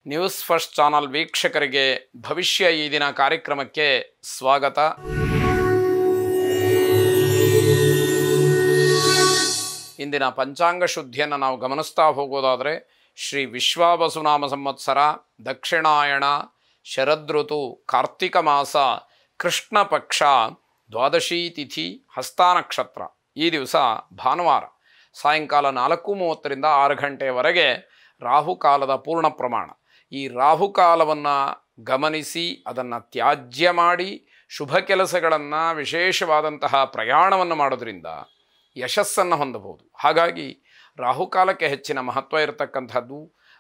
News first channel ವೀಕ್ಷಕರಿಗೆ ಭವಿಷ್ಯ ಈ ದಿನ ಕಾರ್ಯಕ್ರಮಕ್ಕೆ ಸ್ವಾಗತ. ಇಂದಿನ ಪಂಚಾಂಗ ಶುದ್ಧಿಯನ್ನು ನಾವು ಗಮನಿಸ್ತಾ ಹೋಗೋದಾದರೆ ಶ್ರೀ ವಿಶ್ವಾವಸುನಾಮ ಸಂವತ್ಸರ, ದಕ್ಷಿಣಾಯಣ, ಶರದೃತು, ಕಾರ್ತಿಕ ಮಾಸ, ಕೃಷ್ಣ ಪಕ್ಷ, ದ್ವಾದಶಿ ತಿಥಿ, ಹಸ್ತ ನಕ್ಷತ್ರ. ಈ ದಿವಸ ಭಾನುವಾರ ಸಾಯಂಕಾಲ 4:30ರಿಂದ 6 ಗಂಟೆಯವರೆಗೆ ರಾಹುಕಾಲದ ಪೂರ್ಣ ಪ್ರಮಾಣ. ಈ ರಾಹುಕಾಲವನ್ನು ಗಮನಿಸಿ ಅದನ್ನು ತ್ಯಾಜ್ಯ ಮಾಡಿ ಶುಭ ಕೆಲಸಗಳನ್ನು, ವಿಶೇಷವಾದಂತಹ ಪ್ರಯಾಣವನ್ನು ಮಾಡೋದ್ರಿಂದ ಯಶಸ್ಸನ್ನು ಹೊಂದಬಹುದು. ಹಾಗಾಗಿ ರಾಹುಕಾಲಕ್ಕೆ ಹೆಚ್ಚಿನ ಮಹತ್ವ ಇರತಕ್ಕಂಥದ್ದು.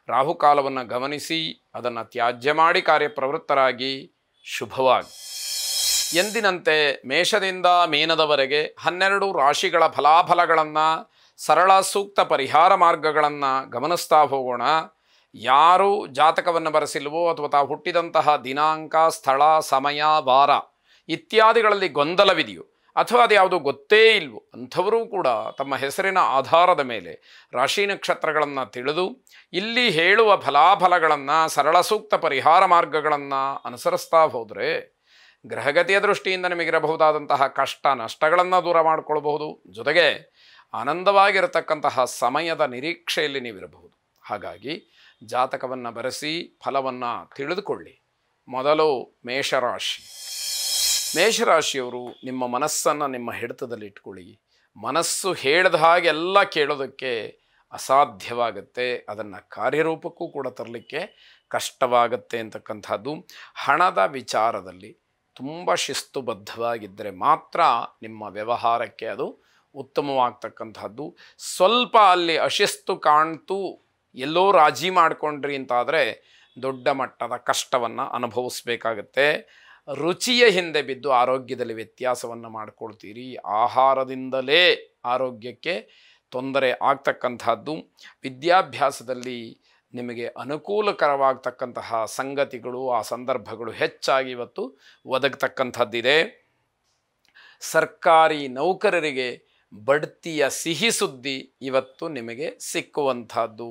ರಾಹುಕಾಲವನ್ನು ಗಮನಿಸಿ ಅದನ್ನು ತ್ಯಾಜ್ಯ ಮಾಡಿ ಕಾರ್ಯಪ್ರವೃತ್ತರಾಗಿ ಶುಭವಾಗಿ. ಎಂದಿನಂತೆ ಮೇಷದಿಂದ ಮೀನದವರೆಗೆ 12 ರಾಶಿಗಳ ಫಲಾಫಲಗಳನ್ನು, ಸರಳ ಸೂಕ್ತ ಪರಿಹಾರ ಮಾರ್ಗಗಳನ್ನು ಗಮನಿಸ್ತಾ ಹೋಗೋಣ. ಯಾರು ಜಾತಕವನ್ನು ಬರೆಸಿಲ್ವೋ ಅಥವಾ ತಾವು ಹುಟ್ಟಿದಂತಹ ದಿನಾಂಕ, ಸ್ಥಳ, ಸಮಯ, ವಾರ ಇತ್ಯಾದಿಗಳಲ್ಲಿ ಗೊಂದಲವಿದೆಯೋ ಅಥವಾ ಅದು ಯಾವುದು ಗೊತ್ತೇ ಇಲ್ವೋ ಅಂಥವರೂ ಕೂಡ ತಮ್ಮ ಹೆಸರಿನ ಆಧಾರದ ಮೇಲೆ ರಾಶಿ ನಕ್ಷತ್ರಗಳನ್ನು ತಿಳಿದು ಇಲ್ಲಿ ಹೇಳುವ ಫಲಾಫಲಗಳನ್ನು, ಸರಳ ಸೂಕ್ತ ಪರಿಹಾರ ಮಾರ್ಗಗಳನ್ನು ಅನುಸರಿಸ್ತಾ ಹೋದರೆ ಗ್ರಹಗತಿಯ ದೃಷ್ಟಿಯಿಂದ ನಿಮಗಿರಬಹುದಾದಂತಹ ಕಷ್ಟ ನಷ್ಟಗಳನ್ನು ದೂರ ಮಾಡಿಕೊಳ್ಬಹುದು. ಜೊತೆಗೆ ಆನಂದವಾಗಿರತಕ್ಕಂತಹ ಸಮಯದ ನಿರೀಕ್ಷೆಯಲ್ಲಿ ನೀವಿರಬಹುದು. ಹಾಗಾಗಿ ಜಾತಕವನ್ನು ಬರೆಸಿ ಫಲವನ್ನು ತಿಳಿದುಕೊಳ್ಳಿ. ಮೊದಲು ಮೇಷರಾಶಿ. ಮೇಷರಾಶಿಯವರು ನಿಮ್ಮ ಮನಸ್ಸನ್ನು ನಿಮ್ಮ ಹಿಡಿತದಲ್ಲಿ ಇಟ್ಕೊಳ್ಳಿ. ಮನಸ್ಸು ಹೇಳಿದ ಹಾಗೆಲ್ಲ ಕೇಳೋದಕ್ಕೆ ಅಸಾಧ್ಯವಾಗುತ್ತೆ, ಅದನ್ನು ಕಾರ್ಯರೂಪಕ್ಕೂ ಕೂಡ ತರಲಿಕ್ಕೆ ಕಷ್ಟವಾಗುತ್ತೆ ಅಂತಕ್ಕಂಥದ್ದು. ಹಣದ ವಿಚಾರದಲ್ಲಿ ತುಂಬ ಶಿಸ್ತುಬದ್ಧವಾಗಿದ್ದರೆ ಮಾತ್ರ ನಿಮ್ಮ ವ್ಯವಹಾರಕ್ಕೆ ಅದು ಉತ್ತಮವಾಗ್ತಕ್ಕಂಥದ್ದು. ಸ್ವಲ್ಪ ಅಲ್ಲಿ ಅಶಿಸ್ತು ಕಾಣ್ತು, ಎಲ್ಲೋ ರಾಜಿ ಮಾಡಿಕೊಂಡ್ರಿ ಅಂತಾದರೆ ದೊಡ್ಡ ಮಟ್ಟದ ಕಷ್ಟವನ್ನು ಅನುಭವಿಸ್ಬೇಕಾಗತ್ತೆ. ರುಚಿಯ ಹಿಂದೆ ಬಿದ್ದು ಆರೋಗ್ಯದಲ್ಲಿ ವ್ಯತ್ಯಾಸವನ್ನು ಮಾಡಿಕೊಳ್ತೀರಿ. ಆಹಾರದಿಂದಲೇ ಆರೋಗ್ಯಕ್ಕೆ ತೊಂದರೆ ಆಗ್ತಕ್ಕಂಥದ್ದು. ವಿದ್ಯಾಭ್ಯಾಸದಲ್ಲಿ ನಿಮಗೆ ಅನುಕೂಲಕರವಾಗ್ತಕ್ಕಂತಹ ಸಂಗತಿಗಳು, ಆ ಸಂದರ್ಭಗಳು ಹೆಚ್ಚಾಗಿ ಇವತ್ತು ಒದಗತಕ್ಕಂಥದ್ದಿದೆ. ಸರ್ಕಾರಿ ನೌಕರರಿಗೆ ಬಡ್ತಿಯ ಸಿಹಿ ಸುದ್ದಿ ಇವತ್ತು ನಿಮಗೆ ಸಿಕ್ಕುವಂಥದ್ದು.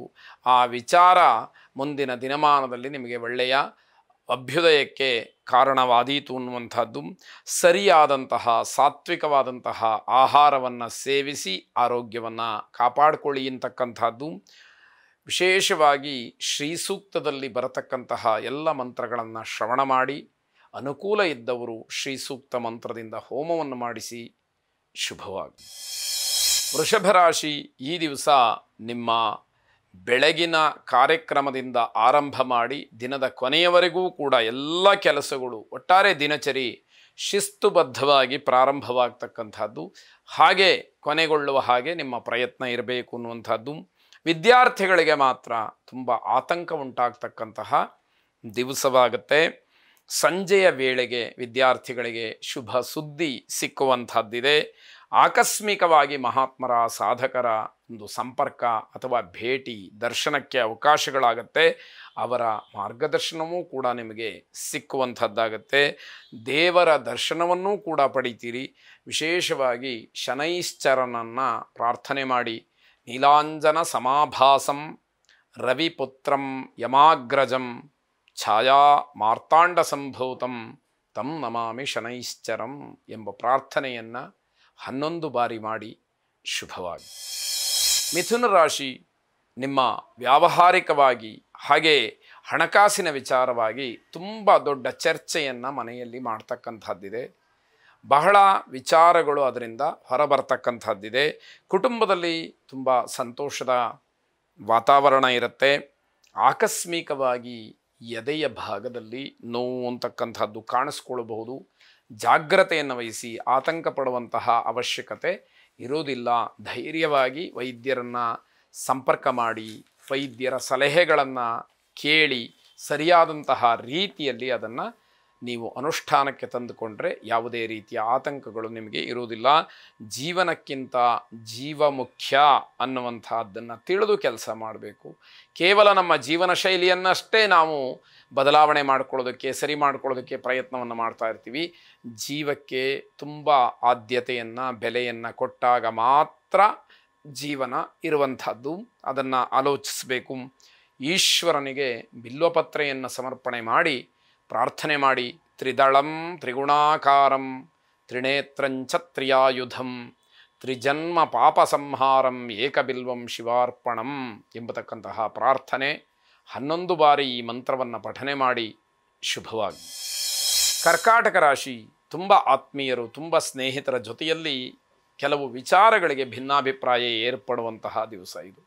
ಆ ವಿಚಾರ ಮುಂದಿನ ದಿನಮಾನದಲ್ಲಿ ನಿಮಗೆ ಒಳ್ಳೆಯ ಅಭ್ಯುದಯಕ್ಕೆ ಕಾರಣವಾದೀತು ಅನ್ನುವಂಥದ್ದು. ಸರಿಯಾದಂತಹ ಸಾತ್ವಿಕವಾದಂತಹ ಆಹಾರವನ್ನು ಸೇವಿಸಿ ಆರೋಗ್ಯವನ್ನು ಕಾಪಾಡಿಕೊಳ್ಳಿ ಅಂತಕ್ಕಂಥದ್ದು. ವಿಶೇಷವಾಗಿ ಶ್ರೀ ಸೂಕ್ತದಲ್ಲಿ ಬರತಕ್ಕಂತಹ ಎಲ್ಲ ಮಂತ್ರಗಳನ್ನು ಶ್ರವಣ ಮಾಡಿ, ಅನುಕೂಲ ಇದ್ದವರು ಶ್ರೀ ಸೂಕ್ತ ಮಂತ್ರದಿಂದ ಹೋಮವನ್ನು ಮಾಡಿಸಿ ಶುಭವಾಗಿ. ವೃಷಭ ರಾಶಿ. ಈ ದಿವಸ ನಿಮ್ಮ ಬೆಳಗಿನ ಕಾರ್ಯಕ್ರಮದಿಂದ ಆರಂಭ ಮಾಡಿ ದಿನದ ಕೊನೆಯವರೆಗೂ ಕೂಡ ಎಲ್ಲ ಕೆಲಸಗಳು, ಒಟ್ಟಾರೆ ದಿನಚರಿ ಶಿಸ್ತುಬದ್ಧವಾಗಿ ಪ್ರಾರಂಭವಾಗ್ತಕ್ಕಂಥದ್ದು. ಹಾಗೆ ಕೊನೆಗೊಳ್ಳುವ ಹಾಗೆ ನಿಮ್ಮ ಪ್ರಯತ್ನ ಇರಬೇಕು ಅನ್ನುವಂಥದ್ದು. ವಿದ್ಯಾರ್ಥಿಗಳಿಗೆ ಮಾತ್ರ ತುಂಬ ಆತಂಕ ಉಂಟಾಗ್ತಕ್ಕಂತಹ ದಿವಸವಾಗುತ್ತೆ. ಸಂಜೆಯ ವೇಳೆಗೆ ವಿದ್ಯಾರ್ಥಿಗಳಿಗೆ ಶುಭ ಸುದ್ದಿ ಸಿಕ್ಕುವಂಥದ್ದಿದೆ. ಆಕಸ್ಮಿಕವಾಗಿ ಮಹಾತ್ಮರ, ಸಾಧಕರ ಒಂದು ಸಂಪರ್ಕ ಅಥವಾ ಭೇಟಿ, ದರ್ಶನಕ್ಕೆ ಅವಕಾಶಗಳಾಗತ್ತೆ. ಅವರ ಮಾರ್ಗದರ್ಶನವೂ ಕೂಡ ನಿಮಗೆ ಸಿಕ್ಕುವಂಥದ್ದಾಗತ್ತೆ. ದೇವರ ದರ್ಶನವನ್ನೂ ಕೂಡ ಪಡಿತೀರಿ. ವಿಶೇಷವಾಗಿ ಶನೈಶ್ಚರನನ್ನು ಪ್ರಾರ್ಥನೆ ಮಾಡಿ, ನೀಲಾಂಜನ ಸಮಾಭಾಸಂ ರವಿಪುತ್ರಂ ಯಮಾಗ್ರಜಂ ಛಾಯಾ ಮಾರ್ತಾಂಡ ಸಂಭೂತಂ ತಂ ನಮಾಮಿ ಶನೈಶ್ಚರಂ ಎಂಬ ಪ್ರಾರ್ಥನೆಯನ್ನು 11 ಬಾರಿ ಮಾಡಿ ಶುಭವಾಗಿ. ಮಿಥುನ ರಾಶಿ. ನಿಮ್ಮ ವ್ಯಾವಹಾರಿಕವಾಗಿ ಹಾಗೆ ಹಣಕಾಸಿನ ವಿಚಾರವಾಗಿ ತುಂಬ ದೊಡ್ಡ ಚರ್ಚೆಯನ್ನು ಮನೆಯಲ್ಲಿ ಮಾಡ್ತಕ್ಕಂಥದ್ದಿದೆ. ಬಹಳ ವಿಚಾರಗಳು ಅದರಿಂದ ಹೊರಬರ್ತಕ್ಕಂಥದ್ದಿದೆ. ಕುಟುಂಬದಲ್ಲಿ ತುಂಬ ಸಂತೋಷದ ವಾತಾವರಣ ಇರುತ್ತೆ. ಆಕಸ್ಮಿಕವಾಗಿ ಎದೆಯ ಭಾಗದಲ್ಲಿ ನೋವು ಅಂತಕ್ಕಂಥದ್ದು ಕಾಣಿಸ್ಕೊಳ್ಬಹುದು. ಜಾಗ್ರತೆಯನ್ನು ವಹಿಸಿ ಆತಂಕ ಪಡುವಂತಹ ಅವಶ್ಯಕತೆ ಇರೋದಿಲ್ಲ. ಧೈರ್ಯವಾಗಿ ವೈದ್ಯರನ್ನು ಸಂಪರ್ಕ ಮಾಡಿ, ವೈದ್ಯರ ಸಲಹೆಗಳನ್ನು ಕೇಳಿ, ಸರಿಯಾದಂತಹ ರೀತಿಯಲ್ಲಿ ಅದನ್ನು ನೀವು ಅನುಷ್ಠಾನಕ್ಕೆ ತಂದುಕೊಂಡ್ರೆ ಯಾವುದೇ ರೀತಿಯ ಆತಂಕಗಳು ನಿಮಗೆ ಇರುವುದಿಲ್ಲ. ಜೀವನಕ್ಕಿಂತ ಜೀವ ಮುಖ್ಯ ಅನ್ನುವಂಥದ್ದನ್ನು ತಿಳಿದು ಕೆಲಸ ಮಾಡಬೇಕು. ಕೇವಲ ನಮ್ಮ ಜೀವನ ಶೈಲಿಯನ್ನಷ್ಟೇ ನಾವು ಬದಲಾವಣೆ ಮಾಡ್ಕೊಳ್ಳೋದಕ್ಕೆ, ಸರಿ ಮಾಡ್ಕೊಳ್ಳೋದಕ್ಕೆ ಪ್ರಯತ್ನವನ್ನು ಮಾಡ್ತಾ ಇರ್ತೀವಿ. ಜೀವಕ್ಕೆ ತುಂಬ ಆದ್ಯತೆಯನ್ನು, ಬೆಲೆಯನ್ನು ಕೊಟ್ಟಾಗ ಮಾತ್ರ ಜೀವನ ಇರುವಂಥದ್ದು. ಅದನ್ನು ಆಲೋಚಿಸಬೇಕು. ಈಶ್ವರನಿಗೆ ಬಿಲ್ವಪತ್ರೆಯನ್ನು ಸಮರ್ಪಣೆ ಮಾಡಿ ಪ್ರಾರ್ಥನೆ ಮಾಡಿ ತ್ರಿದಳಂ ತ್ರಿಗುಣಾಕಾರಂ ತ್ರಿನೇತ್ರಂಚ ತ್ರಿಯಾಯುಧಂ ತ್ರಿಜನ್ಮ ಪಾಪ ಸಂಹಾರಂ ಏಕಬಿಲ್ವಂ ಶಿವಾರ್ಪಣಂ ಎಂಬತಕ್ಕಂತಹ ಪ್ರಾರ್ಥನೆ 11 ಬಾರಿ ಈ ಮಂತ್ರವನ್ನು ಪಠನೆ ಮಾಡಿ ಶುಭವಾಗಿ. ಕರ್ಕಾಟಕ ರಾಶಿ ತುಂಬ ಆತ್ಮೀಯರು, ತುಂಬ ಸ್ನೇಹಿತರ ಜೊತೆಯಲ್ಲಿ ಕೆಲವು ವಿಚಾರಗಳಿಗೆ ಭಿನ್ನಾಭಿಪ್ರಾಯ ಏರ್ಪಡುವಂತಹ ದಿವಸ ಇದು.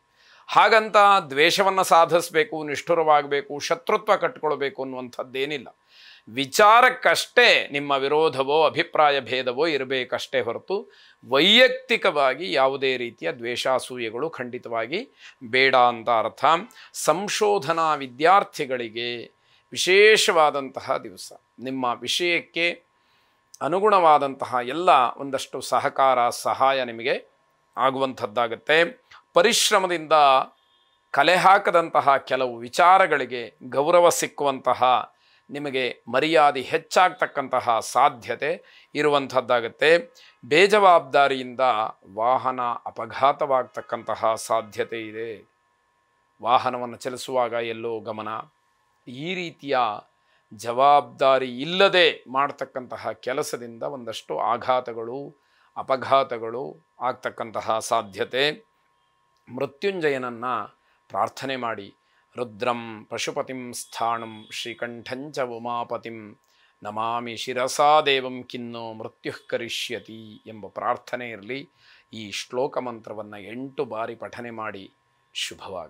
ಹಾಗಂತ ದ್ವೇಷವನ್ನು ಸಾಧಿಸಬೇಕು, ನಿಷ್ಠುರವಾಗಬೇಕು, ಶತ್ರುತ್ವ ಕಟ್ಟಿಕೊಳ್ಬೇಕು ಅನ್ನುವಂಥದ್ದೇನಿಲ್ಲ. ವಿಚಾರಕ್ಕಷ್ಟೇ ನಿಮ್ಮ ವಿರೋಧವೋ ಅಭಿಪ್ರಾಯ ಭೇದವೋ ಇರಬೇಕಷ್ಟೇ ಹೊರತು ವೈಯಕ್ತಿಕವಾಗಿ ಯಾವುದೇ ರೀತಿಯ ದ್ವೇಷಾಸೂಯೆಗಳು ಖಂಡಿತವಾಗಿ ಬೇಡ ಅಂತ ಅರ್ಥ. ಸಂಶೋಧನಾ ವಿದ್ಯಾರ್ಥಿಗಳಿಗೆ ವಿಶೇಷವಾದಂತಹ ದಿವಸ. ನಿಮ್ಮ ವಿಷಯಕ್ಕೆ ಅನುಗುಣವಾದಂತಹ ಎಲ್ಲ ಒಂದಷ್ಟು ಸಹಕಾರ ಸಹಾಯ ನಿಮಗೆ ಆಗುವಂಥದ್ದಾಗತ್ತೆ. ಪರಿಶ್ರಮದಿಂದ ಕಲೆ ಹಾಕದಂತಹ ಕೆಲವು ವಿಚಾರಗಳಿಗೆ ಗೌರವ ಸಿಕ್ಕುವಂತಹ, ನಿಮಗೆ ಮರ್ಯಾದೆ ಹೆಚ್ಚಾಗ್ತಕ್ಕಂತಹ ಸಾಧ್ಯತೆ ಇರುವಂಥದ್ದಾಗತ್ತೆ. ಬೇಜವಾಬ್ದಾರಿಯಿಂದ ವಾಹನ ಅಪಘಾತವಾಗ್ತಕ್ಕಂತಹ ಸಾಧ್ಯತೆ ಇದೆ. ವಾಹನವನ್ನು ಚಲಿಸುವಾಗ ಎಲ್ಲೋ ಗಮನ. ಈ ರೀತಿಯ ಜವಾಬ್ದಾರಿ ಇಲ್ಲದೆ ಮಾಡ್ತಕ್ಕಂತಹ ಕೆಲಸದಿಂದ ಒಂದಷ್ಟು ಆಘಾತಗಳು ಅಪಘಾತಗಳು ಆಗ್ತಕ್ಕಂತಹ ಸಾಧ್ಯತೆ. ಮೃತ್ಯುಂಜಯನನ್ನು ಪ್ರಾರ್ಥನೆ ಮಾಡಿ ರುದ್ರಂ ಪಶುಪತಿಂ ಸ್ಥಾಣಂ ಶ್ರೀಕಂಠಂಚ ಉಮಾಪತಿಂ ನಮಾಮಿ ಶಿರಸಾ ದೇವಂ ಕಿನ್ನೋ ಮೃತ್ಯುಃ ಕರಿಷ್ಯತಿ ಎಂಬ ಪ್ರಾರ್ಥನೆ ಇರಲಿ. ಈ ಶ್ಲೋಕ ಮಂತ್ರವನ್ನು 8 ಬಾರಿ ಪಠನೆ ಮಾಡಿ ಶುಭವಾಗಿ.